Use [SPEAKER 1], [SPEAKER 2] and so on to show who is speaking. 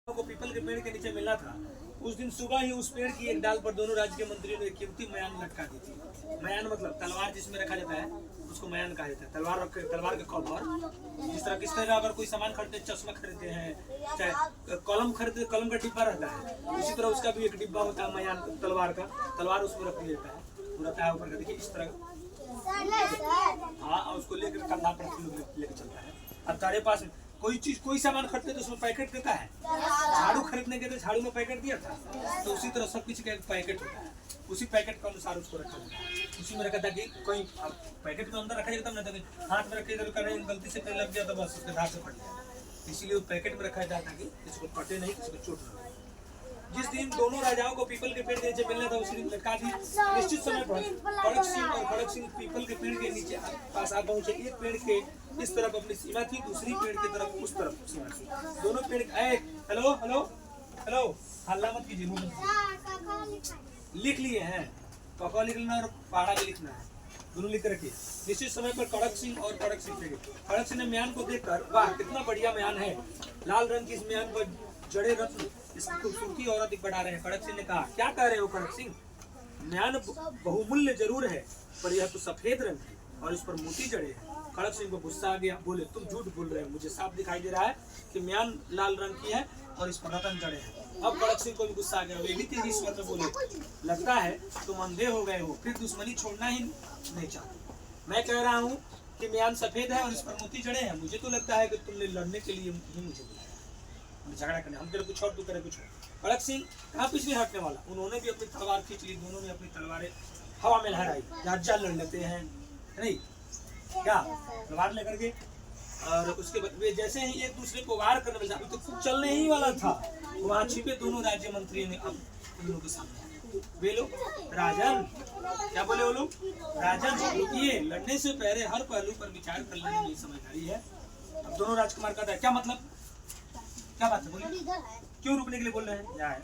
[SPEAKER 1] को पीपल के पेड़ के नीचे मिलना था। उस दिन सुबह ही उस पेड़ की एक डाल पर दोनों राज्य के मंत्रियों ने कीमती मयान लटका दी थी। मयान मतलब तलवार जिसमें रखा जाता है उसको मयान कहा जाता है। तलवार के कॉलर जिस तरह किस तरह अगर कोई सामान खरीदते, चश्मा खरीदते हैं, चाहे कलम खरीदते, कलम का डिब्बा रहता है, उसी तरह उसका भी एक डिब्बा होता है मयान तलवार का। तलवार उसमें रख लिया जाता है, रहता है ऊपर का, देखिए इस तरह। हाँ, उसको लेकर कंधा पर लेकर चलता है। अब तारे पास कोई चीज, कोई सामान खरीदते तो उसमें पैकेट देता है। झाड़ू खरीदने के तो झाड़ू में पैकेट दिया था, तो उसी तरह सब कुछ का एक पैकेट होता है। उसी पैकेट के अनुसार उसको रखा जाता है। उसी में रखा था कि कोई पैकेट के अंदर रखा जाता है, ना हाथ में रखे तो गलती से कहीं लग गया तो बस उसके धार से फट गया। इसीलिए वो पैकेट में रखा जाता है कि किसी को कटे नहीं, किसी को चोट नहीं। जिस दिन दोनों राजाओं को पीपल के पेड़ के नीचे मिलना था उसी दिन लटका दी। निश्चित समय पर खड़क सिंह और खड़क सिंह पीपल के पेड़ के नीचे पास आ पहुंचे। एक पेड़ के इस तरफ अपनी सीमा थी, दूसरी पेड़ की तरफ उस तरफ सीमा थी। दोनों पेड़ हेलो हेलो हेलो, हल्ला मत कीजिए, लिख लिए हैं, पका लिखना और पहाड़ा भी लिखना है, दोनों लिख रखिए। निश्चित समय पर खड़क सिंह और खड़क सिंह थे। खड़क सिंह ने म्यान को देखकर, वाह कितना बढ़िया म्यान है, लाल रंग की इस म्यान पर जड़े रत्न इसकी खूबसूरती और अधिक बढ़ा रहे हैं। खड़क सिंह ने कहा, क्या कह रहे हो खड़क सिंह, म्यान बहुमूल्य जरूर है पर यह तो सफेद रंग है और इस पर मोती जड़े हैं। खड़क सिंह को गुस्सा आ गया, बोले तुम झूठ बोल रहे हो, मुझे साफ दिखाई दे रहा है कि म्यान लाल रंग की है और इस पर रतन जड़े हैं। अब खड़क सिंह को भी गुस्सा आ गया, वे भी तेजी स्वर में बोले, लगता है तुम अंधे हो गए हो, फिर दुश्मनी छोड़ना ही नहीं चाहते। मैं कह रहा हूँ कि म्यान सफेद है और इस पर मोती जड़े हैं, मुझे तो लगता है कि तुमने लड़ने के लिए ही मुझे बुलाया, झगड़ा करने, हम तेरे कुछ और तू करे कुछ और। खड़क सिंह कहाँ पीछे नहीं हटने वाला, उन्होंने भी अपनी तलवार खींच ली, दोनों ने अपनी तलवारें हवा में लहराई, राजा लड़ लेते हैं नहीं क्या, तलवार लेकर के। और उसके बाद वे जैसे ही एक दूसरे को वार करने लगे, तो कुछ चलने ही वाला था, वहां छिपे दोनों राज्य मंत्री ने अब उन लोगों के सामने वे लोग, राजन क्या बोले वो लोग, राजन रुकिए, लड़ने से पहले हर पहलू पर विचार कर लेने में समझदारी है। अब दोनों राजकुमार कहता है, क्या मतलब, क्या बात है बोलिए, क्यों रुकने के लिए बोल रहे हैं, क्या है।